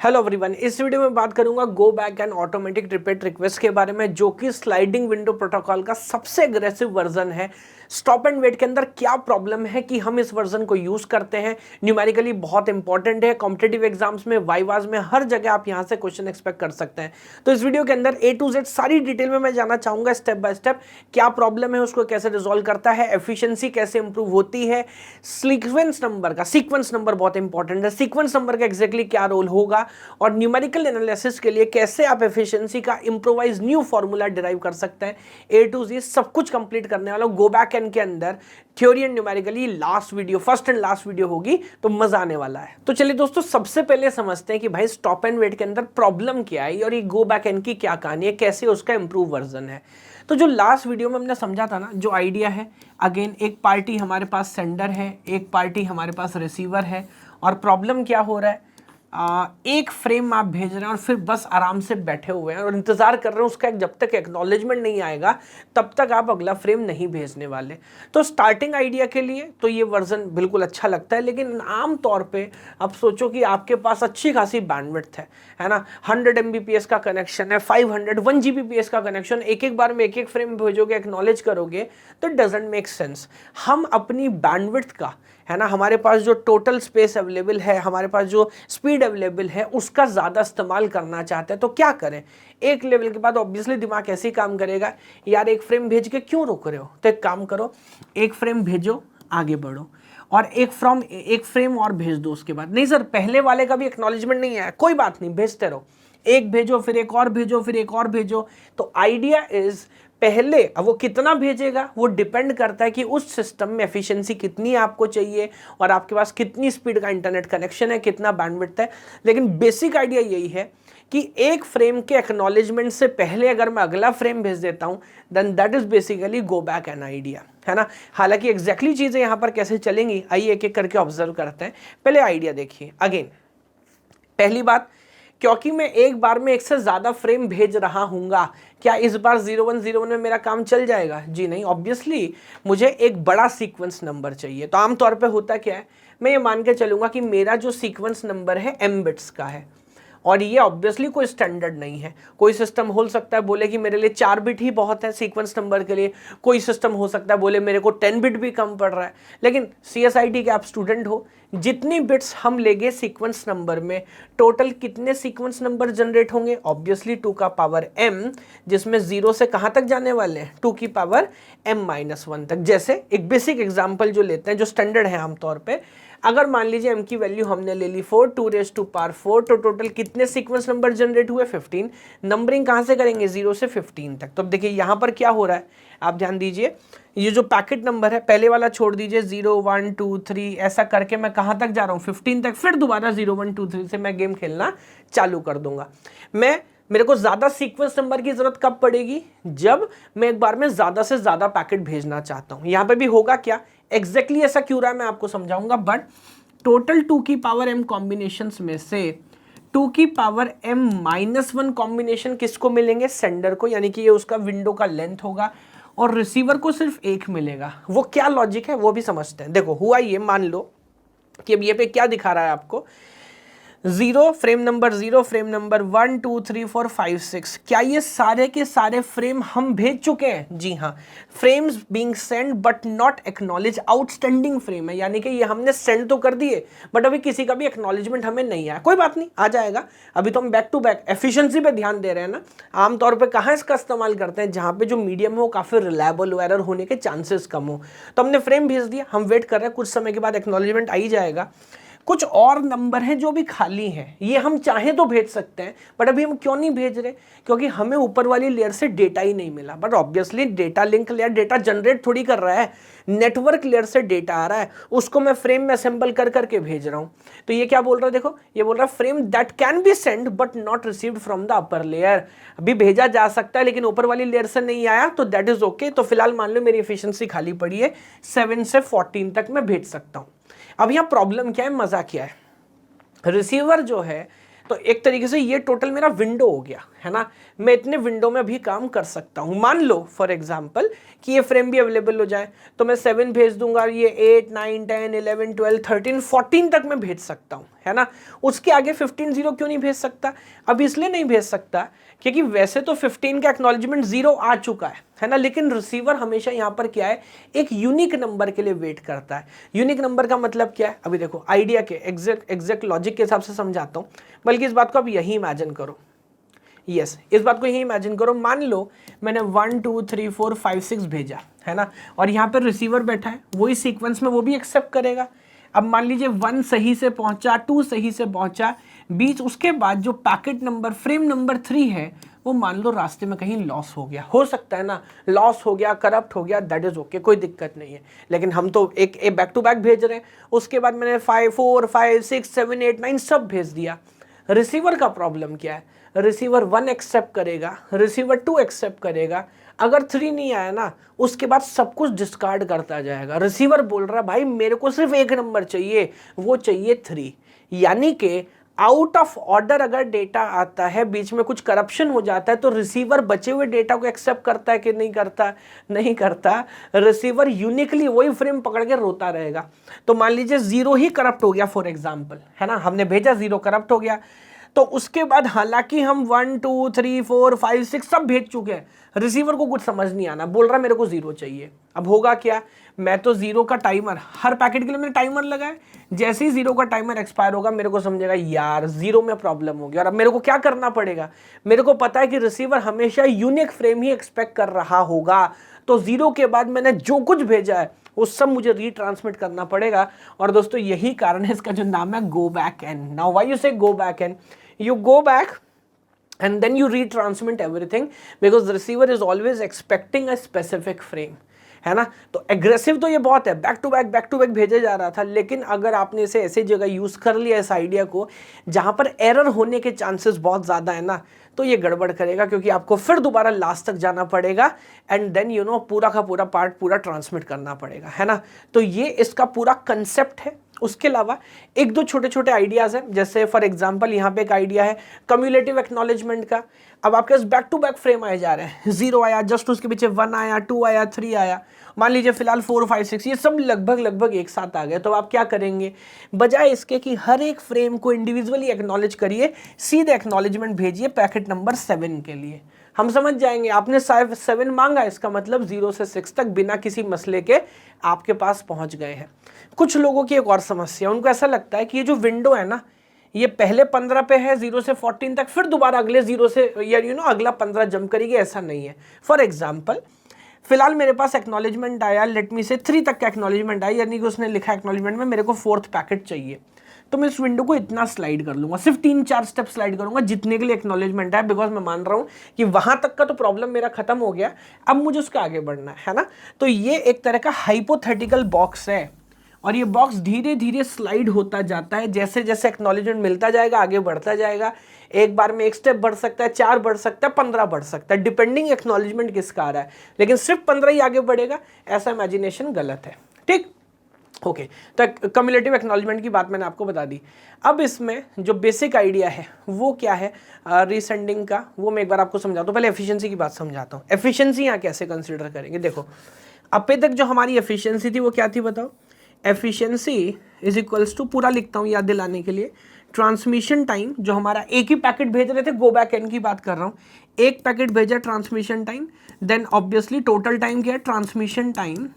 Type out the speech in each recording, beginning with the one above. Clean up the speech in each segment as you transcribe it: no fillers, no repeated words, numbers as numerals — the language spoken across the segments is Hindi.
हेलो एवरीवन, इस वीडियो में बात करूंगा go back and automatic repeat request के बारे में, जो कि स्लाइडिंग विंडो प्रोटोकॉल का सबसे अग्रेसिव वर्जन है। स्टॉप एंड वेट के अंदर क्या प्रॉब्लम है कि हम इस वर्जन को यूज करते हैं। न्यूमेरिकली बहुत इंपॉर्टेंट है, कॉम्पिटेटिव एग्जाम्स में, वाइवाज में, हर जगह आप यहां से क्वेश्चन एक्सपेक्ट कर सकते हैं। तो इस वीडियो के अंदर A to Z सारी डिटेल में मैं जानना चाहूंगा, स्टेप बाय स्टेप क्या प्रॉब्लम है, उसको कैसे रिजॉल्व करता है, एफिशिएंसी कैसे इंप्रूव होती है, सीक्वेंस नंबर बहुत इंपॉर्टेंट है, सीक्वेंस नंबर का एग्जैक्टली क्या रोल होगा, और न्यूमेरिकल एनालिसिस के लिए कैसे आप एफिशिएंसी का इंप्रोवाइज न्यू फॉर्मूला डिराइव कर सकते हैं। A to Z सब कुछ कंप्लीट करने वाला गो बैक एंड के अंदर, theory and numerically last video, first and last video होगी, तो मजा आने वाला है। तो चलिए दोस्तों, सबसे पहले समझते हैं कि भाई स्टॉप एंड वेट के अंदर प्रॉब्लम क्या है और ये गो बैक एंड की क्या कहानी है, कैसे उसका इंप्रूव वर्जन है। तो जो लास्ट वीडियो में हमने समझा था ना, जो आइडिया है, अगेन एक पार्टी हमारे पास सेंडर है, एक पार्टी हमारे पास रिसीवर है, और प्रॉब्लम क्या हो रहा है, एक फ्रेम आप भेज रहे हैं और फिर बस आराम से बैठे हुए हैं और इंतजार कर रहे हैं उसका, जब तक एक्नॉलेजमेंट नहीं आएगा तब तक आप अगला फ्रेम नहीं भेजने वाले। तो स्टार्टिंग आइडिया के लिए तो ये वर्जन बिल्कुल अच्छा लगता है, लेकिन आम तौर पे अब सोचो कि आपके पास अच्छी खासी बैंडविड्थ है ना, 100 Mbps का कनेक्शन है, 500 1 Gbps का कनेक्शन, एक एक बार में एक एक फ्रेम भेजोगे, एक्नॉलेज करोगे, तो डजंट मेक सेंस। हम अपनी बैंडविड्थ का, है ना, हमारे पास जो टोटल स्पेस अवेलेबल है, हमारे पास जो स्पीड अवेलेबल है, उसका ज़्यादा इस्तेमाल करना चाहते हैं। तो क्या करें, एक लेवल के बाद ऑब्वियसली दिमाग ऐसे ही काम करेगा, यार एक फ्रेम भेज के क्यों रुक रहे हो, तो एक काम करो, एक फ्रेम भेजो, आगे बढ़ो, और एक फ्रेम और भेज दो। उसके बाद नहीं सर, पहले वाले का भी एक्नॉलेजमेंट नहीं आया, कोई बात नहीं, भेजते रहो, एक भेजो, फिर एक और भेजो, फिर एक और भेजो। तो आइडिया इज, पहले अब वो कितना भेजेगा वो डिपेंड करता है कि उस सिस्टम में एफिशिएंसी कितनी आपको चाहिए और आपके पास कितनी स्पीड का इंटरनेट कनेक्शन है, कितना बैंडविड्थ है। लेकिन बेसिक आइडिया यही है कि एक फ्रेम के एक्नॉलेजमेंट से पहले अगर मैं अगला फ्रेम भेज देता हूं, then that is basically go back an idea, है ना। हालांकि एग्जैक्टली चीजें यहां पर कैसे चलेंगी, आइए एक एक करके ऑब्जर्व करते हैं। पहले आइडिया देखिए। अगेन पहली बात, क्योंकि मैं एक बार में एक से ज्यादा फ्रेम भेज रहा हूंगा, क्या इस बार 0101 में मेरा काम चल जाएगा? जी नहीं, ऑब्वियसली मुझे एक बड़ा सीक्वेंस नंबर चाहिए। तो आमतौर पे होता क्या है, मैं ये मान के चलूंगा कि मेरा जो सीक्वेंस नंबर है M बिट्स का है, और ये ऑब्वियसली कोई स्टैंडर्ड नहीं है। कोई सिस्टम हो सकता है बोले कि मेरे लिए 4 बिट ही बहुत है सीक्वेंस नंबर के लिए, कोई सिस्टम हो सकता है बोले मेरे को 10 बिट भी कम पड़ रहा है। लेकिन CSIT के आप स्टूडेंट हो, जितनी बिट्स हम लेंगे सीक्वेंस नंबर में, टोटल कितने सीक्वेंस नंबर जनरेट होंगे? ऑब्वियसली 2 का पावर m, जिसमें 0 से कहां तक जाने वाले हैं, 2 की पावर m-1 तक। जैसे एक बेसिक एग्जांपल जो लेते हैं, जो स्टैंडर्ड है आमतौर पे, अगर मान लीजिए m की वैल्यू हमने ले ली 4, 2⁴, तो टोटल कितने सीक्वेंस नंबर जनरेट हुए? 15। नंबरिंग कहां से करेंगे? 0 से 15 तक। तो अब देखिए यहां पर क्या हो रहा है, आप ध्यान दीजिए, ये जो पैकेट नंबर है, पहले वाला छोड़ दीजिए, 0 1 2 3 ऐसा करके मैं कहां तक जा रहा हूं? 15 तक। फिर दोबारा 0 1 2 3 से मैं गेम खेलना चालू कर दूंगा। मेरे को ज्यादा सीक्वेंस नंबर की जरूरत कब पड़ेगी? जब मैं एक बार में ज्यादा से ज्यादा पैकेट भेजना चाहता हूं। यहां पे भी होगा क्या, एग्जैक्टली ऐसा क्यों रहा है मैं आपको समझाऊंगा, बट टोटल 2 की पावर m कॉम्बिनेशंस में से 2 की पावर m-1 कॉम्बिनेशन किसको मिलेंगे? सेंडर को, यानी कि ये उसका विंडो का लेंथ होगा, और रिसीवर को सिर्फ एक मिलेगा। वो क्या लॉजिक है वो भी समझते हैं। देखो हुआ ये, मान लो कि अब ये पे क्या दिखा रहा है आपको, 0 फ्रेम नंबर 0, फ्रेम नंबर 1 2 3 4 5 6, क्या ये सारे के सारे फ्रेम हम भेज चुके हैं? जी हाँ। Frames being send but not acknowledge, outstanding frame है, यानी कि ये हमने सेंड तो कर दिए बट अभी किसी का भी एक्नॉलेजमेंट हमें नहीं आया। कोई बात नहीं, आ जाएगा। अभी तो हम बैक टू बैक एफिशिएंसी पे ध्यान दे रहे हैं ना। आमतौर पर कहाँ इसका इस्तेमाल करते हैं? जहाँ पे जो मीडियम हो काफी रिलायबल हो, एरर होने के चांसेस कम हो। तो हमने फ्रेम भेज दिया, हम वेट कर रहे हैं, कुछ समय के बाद एक्नॉलेजमेंट आ ही जाएगा। कुछ और नंबर हैं जो भी खाली हैं, ये हम चाहें तो भेज सकते हैं, बट अभी हम क्यों नहीं भेज रहे? क्योंकि हमें ऊपर वाली लेयर से डेटा ही नहीं मिला। But obviously data link layer data generate थोड़ी कर रहा है, नेटवर्क लेयर से डेटा आ रहा है, उसको मैं फ्रेम में असेंबल कर करके भेज रहा हूं। तो ये क्या बोल रहा है, देखो ये बोल रहा है frame that can be send but not received from the upper layer. अभी भेजा जा सकता है लेकिन ऊपर वाली लेयर से नहीं आया, तो दैट इज ओके। तो फिलहाल मान लो मेरी एफिशिएंसी खाली पड़ी है, 7 से 14 तक मैं भेज सकता हूं। अब यहां प्रॉब्लम क्या है, मजा क्या है, रिसीवर जो है, तो एक तरीके से ये टोटल मेरा विंडो हो गया, है ना। मैं इतने विंडो में भी काम कर सकता हूं। मान लो फॉर एग्जांपल कि ये फ्रेम भी अवेलेबल हो जाए, तो मैं 7 भेज दूंगा, ये 8 9 10 11 12 13 14 तक मैं भेज सकता हूं, है ना, उसके आगे 15 0 क्यों नहीं भेज सकता? अब इसलिए नहीं भेज सकता क्योंकि वैसे तो 15 का एक्नॉलेजमेंट 0 आ चुका है ना, लेकिन रिसीवर हमेशा यहाँ पर क्या है, एक यूनिक नंबर के लिए वेट करता है। यूनिक नंबर का मतलब क्या है? अभी देखो आइडिया के एग्जैक्ट लॉजिक के हिसाब से समझाता हूँ, बल्कि इस बात को आप यही इमेजिन करो। यस, इस बात को यही इमेजिन करो, मान लो मैंने 1 2 3 4 5 6 भेजा है ना, और यहाँ पर रिसीवर बैठा है, वही सीक्वेंस में वो भी एक्सेप्ट करेगा। अब मान लीजिए 1 सही से पहुंचा, 2 सही से पहुंचा, बीच उसके बाद जो पैकेट नंबर फ्रेम नंबर 3 है वो मान लो रास्ते में कहीं लॉस हो गया, हो सकता है ना, लॉस हो गया, करप्ट हो गया, दैट इज ओके, कोई दिक्कत नहीं है। लेकिन हम तो एक बैक टू बैक भेज रहे हैं, उसके बाद मैंने 5 4 5 6 7 8 9 सब भेज दिया। रिसीवर का प्रॉब्लम क्या है? रिसीवर 1 एक्सेप्ट करेगा, रिसीवर 2 एक्सेप्ट करेगा, अगर 3 नहीं आया ना उसके बाद सब कुछ डिस्कार्ड करता जाएगा। रिसीवर बोल रहा है भाई मेरे को सिर्फ एक नंबर चाहिए, वो चाहिए 3। यानी कि आउट ऑफ ऑर्डर अगर डेटा आता है, बीच में कुछ करप्शन हो जाता है, तो रिसीवर बचे हुए डेटा को एक्सेप्ट करता है कि नहीं करता? नहीं करता। रिसीवर यूनिकली वही फ्रेम पकड़ के रोता रहेगा। तो मान लीजिए 0 ही करप्ट हो गया फॉर एग्जाम्पल, है ना, हमने भेजा 0 करप्ट हो गया, तो उसके बाद हालांकि हम 1 2 3 4 5 6 सब भेज चुके हैं, रिसीवर को कुछ समझ नहीं आना, बोल रहा मेरे को 0 चाहिए। अब होगा क्या? मैं तो 0 का टाइमर, हर पैकेट के लिए मैंने टाइमर लगाया, जैसे ही 0 का टाइमर एक्सपायर होगा मेरे को समझेगा यार 0 में प्रॉब्लम हो गया, और अब मेरे को क्या करना पड़ेगा? मेरे को पता है कि रिसीवर हमेशा यूनिक फ्रेम ही एक्सपेक्ट कर रहा होगा, तो 0 के बाद मैंने जो कुछ भेजा है वो सब मुझे रीट्रांसमिट करना पड़ेगा। और दोस्तों यही कारण है इसका जो नाम है go back N. Now why you say go back N? You go back and then you retransmit everything because the receiver is always expecting a specific frame, है ना। तो एग्रेसिव तो ये बहुत है, बैक टू बैक भेजा जा रहा था, लेकिन अगर आपने इसे ऐसी जगह यूज कर लिया इस आइडिया को जहां पर एरर होने के चांसेस बहुत ज्यादा है ना, तो ये गड़बड़ करेगा, क्योंकि आपको फिर दोबारा लास्ट तक जाना पड़ेगा एंड देन यू नो पूरा का पूरा पार्ट पूरा ट्रांसमिट करना पड़ेगा, है ना। तो ये इसका पूरा कंसेप्ट है। उसके अलावा एक दो छोटे छोटे आइडियाज हैं, जैसे फॉर एग्जांपल यहाँ पे एक आइडिया है कम्युलेटिव एक्नॉलेजमेंट का। अब आपके पास बैक टू बैक फ्रेम आए जा रहे हैं, 0 आया, जस्ट उसके पीछे 1 आया, 2 आया, 3 आया, मान लीजिए फिलहाल 4 5 6 ये सब लगभग एक साथ आ गए। तो आप क्या करेंगे? बजाय इसके कि हर एक फ्रेम को इंडिविजुअली एक्नॉलेज करिए, सीधे एक्नॉलेजमेंट भेजिए पैकेट नंबर 7 के लिए। हम समझ जाएंगे आपने 7 मांगा, इसका मतलब 0 से 6 तक बिना किसी मसले के आपके पास पहुंच गए हैं। कुछ लोगों की एक और समस्या, उनको ऐसा लगता है कि ये जो विंडो है ना, ये पहले 15 पे है 0 से 14 तक, फिर दोबारा अगले 0 से अगला 15 जंप करेगी, ऐसा नहीं है। फॉर एग्जाम्पल फिलहाल मेरे पास एक्नॉलेजमेंट आया, लेट मी से 3 तक का एक्नॉलेजमेंट आया, यानी कि उसने लिखा एक्नॉलेजमेंट में मेरे को 4th पैकेट चाहिए, तो मैं इस विंडो को इतना स्लाइड कर लूंगा, सिर्फ 3-4 स्टेप स्लाइड करूंगा जितने के लिए एक्नॉलेजमेंट है, बिकॉज मैं मान रहा हूं कि वहां तक का तो प्रॉब्लम मेरा खत्म हो गया, अब मुझे उसका आगे बढ़ना है ना। तो ये एक तरह का हाइपोथेटिकल बॉक्स है, और ये बॉक्स धीरे धीरे स्लाइड होता जाता है, जैसे जैसे एक्नॉलेजमेंट मिलता जाएगा आगे बढ़ता जाएगा। एक बार में 1 स्टेप बढ़ सकता है, 4 बढ़ सकता है, 15 बढ़ सकता है, डिपेंडिंग एक्नॉलेजमेंट किसका आ रहा है, लेकिन सिर्फ 15 ही आगे बढ़ेगा, ऐसा इमेजिनेशन गलत है। ठीक, ओके। तो कम्युलेटिव एक्नॉलेजमेंट की बात मैंने आपको बता दी। अब इसमें जो बेसिक आइडिया है वो क्या है रीसेंडिंग का, वो मैं एक बार आपको समझाता हूँ। पहले एफिशिएंसी की बात समझाता हूँ। एफिशिएंसी यहाँ कैसे कंसिडर करेंगे? देखो अब तक जो हमारी एफिशिएंसी थी वो क्या थी बताओ? एफिशिएंसी इज इक्वल्स टू, पूरा लिखता हूँ याद दिलाने के लिए, ट्रांसमिशन टाइम, जो हमारा एक ही पैकेट भेज रहे थे, गो बैक एन की बात कर रहा हूँ, एक पैकेट भेजा transmission time, then obviously total time क्या है? Transmission time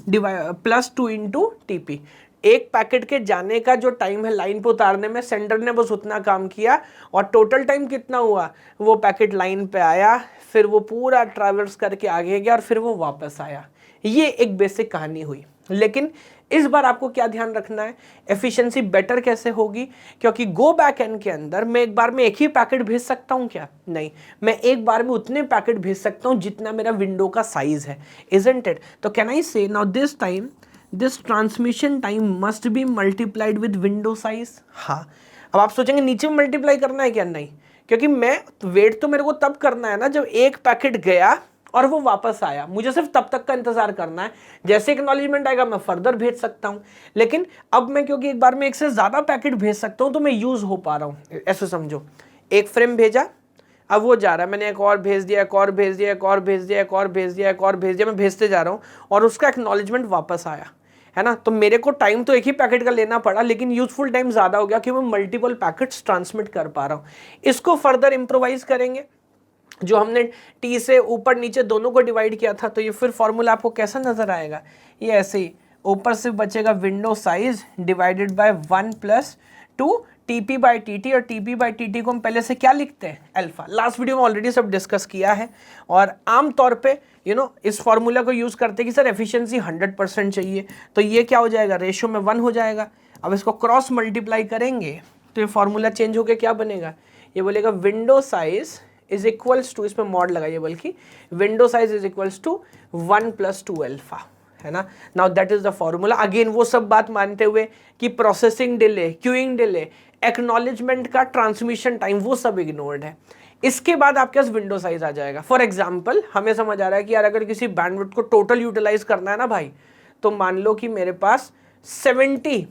plus 2 into TP. एक पैकेट के जाने का जो टाइम है लाइन पे उतारने में, सेंडर ने बस उतना काम किया, और टोटल टाइम कितना हुआ? वो पैकेट लाइन पे आया, फिर वो पूरा ट्रैवर्स करके आगे गया, और फिर वो वापस आया। ये एक बेसिक कहानी हुई। लेकिन इस बार आपको क्या ध्यान रखना है? एफिशिएंसी बेटर कैसे होगी? क्योंकि गो बैक एन के अंदर मैं एक बार में एक ही पैकेट भेज सकता हूं क्या? नहीं, मैं एक बार में उतने पैकेट भेज सकता हूं जितना मेरा विंडो का साइज है, इजंट इट? तो कैन आई से now this time this transmission time must be multiplied with window size. हाँ, अब आप सोचेंगे नीचे में मल्टीप्लाई करना है क्या? नहीं, क्योंकि मैं वेट तो मेरे को तब करना है ना जब एक पैकेट गया और वो वापस आया, मुझे सिर्फ तब तक का इंतजार करना है। जैसे एक्नॉलेजमेंट आएगा मैं फर्दर भेज सकता हूं, लेकिन अब मैं क्योंकि एक बार में एक से ज्यादा पैकेट भेज सकता हूं तो मैं यूज हो पा रहा हूं। ऐसे समझो, एक फ्रेम भेजा, अब वो जा रहा है, मैंने एक और भेज दिया, एक और भेज दिया, एक और भेज दिया, एक और भेज दिया, एक और भेज दिया, मैं भेजते जा रहा हूं, और उसका एक्नॉलेजमेंट वापस आया। है ना। तो मेरे को टाइम तो एक ही पैकेट का लेना पड़ा, लेकिन यूजफुल टाइम ज़्यादा हो गया कि मैं मल्टीपल पैकेट्स ट्रांसमिट कर पा रहा हूँ। इसको फर्दर इम्प्रोवाइज करेंगे, जो हमने टी से ऊपर नीचे दोनों को डिवाइड किया था, तो ये फिर फॉर्मूला आपको कैसा नजर आएगा, ये ऐसे ही ऊपर से बचेगा window size divided by 1 + 2 TP by TT, और TP बाई TT को हम पहले से क्या लिखते हैं, अल्फा। लास्ट वीडियो में ऑलरेडी सब डिस्कस किया है, और आमतौर पे इस फॉर्मूला को यूज़ करते हैं कि सर एफिशिएंसी 100% चाहिए, तो ये क्या हो जाएगा, रेशियो में 1 हो जाएगा। अब इसको क्रॉस मल्टीप्लाई करेंगे तो ये फॉर्मूला चेंज होकर क्या बनेगा, ये बोलेगा window size is equals to, इसमें मॉड लगाइए बल्कि, window size is equals to 1 + 2 alpha, है ना। Now that is the formula. Again वो सब बात मानते हुए कि processing delay, queuing delay, acknowledgement का ट्रांसमिशन टाइम, वो सब इग्नोर्ड है। इसके बाद आपके पास विंडो साइज आ जाएगा। फॉर एग्जांपल हमें समझ आ रहा है कि यार अगर किसी बैंडविड्थ को टोटल यूटिलाइज करना है ना भाई, तो मान लो कि मेरे पास 70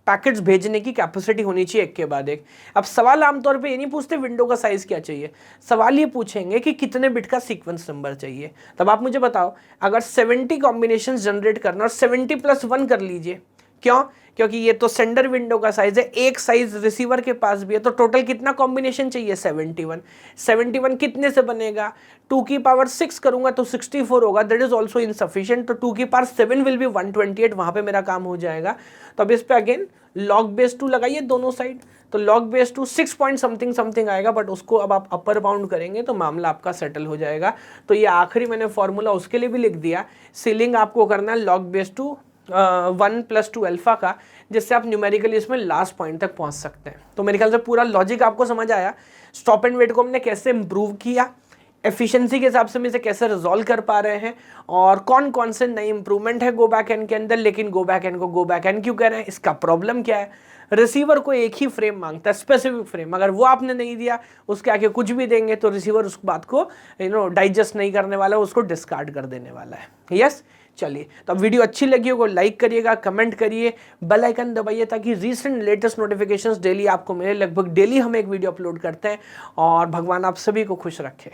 पैकेट्स भेजने की कैपेसिटी होनी चाहिए एक के बाद एक। अब सवाल आमतौर पे ये नहीं पूछते विंडो का साइज क्या चाहिए, सवाल ये पूछेंगे कि कितने बिट का सीक्वेंस नंबर चाहिए। तब आप मुझे बताओ, अगर 70 कॉम्बिनेशन जनरेट करना और 70 + 1 कर लीजिए, क्यों, क्योंकि ये तो सेंडर विंडो का साइज है, एक साइज रिसीवर के पास भी है, तो टोटल कितना कॉम्बिनेशन चाहिए, 71। 71 कितने से बनेगा, 2 की पावर 6 करूंगा तो 64 होगा, दैट इज ऑल्सो इनसफिशिएंट। तो 2 की पावर 7 विल बी 128, वहां पे मेरा काम हो जाएगा। तो अब इस पे अगेन log बेस 2 लगाइए दोनों साइड, तो log बेस 2 6 पॉइंट समथिंग आएगा, बट उसको अब आप अपर बाउंड करेंगे तो मामला आपका सेटल हो जाएगा। तो ये आखिरी मैंने फॉर्मूला उसके लिए भी लिख दिया, सीलिंग आपको करना है log बेस 2 1 + 2 अल्फा का, जिससे आप न्यूमेरिकली इसमें लास्ट पॉइंट तक पहुंच सकते हैं। तो मेरे ख्याल से पूरा लॉजिक आपको समझ आया। स्टॉप एंड वेट को हमने कैसे इंप्रूव किया, एफिशिएंसी के हिसाब से हम इसे कैसे रिजॉल्व कर पा रहे हैं, और कौन कौन से नई इंप्रूवमेंट है गो बैक एंड के अंदर। लेकिन गो बैक एंड को गो बैक एंड क्यों कह रहे हैं, इसका प्रॉब्लम क्या है, रिसीवर को एक ही फ्रेम मांगता है, स्पेसिफिक फ्रेम। अगर वो आपने नहीं दिया, उसके आगे कुछ भी देंगे तो रिसीवर उस बात को डाइजेस्ट नहीं करने वाला, उसको डिस्कार्ड कर देने वाला है। यस, चलिए, तो अब वीडियो अच्छी लगी होगा लाइक करिएगा, कमेंट करिए, बेल आइकन दबाइए, ताकि रीसेंट लेटेस्ट नोटिफिकेशंस डेली आपको मिले। लगभग डेली हम एक वीडियो अपलोड करते हैं, और भगवान आप सभी को खुश रखे।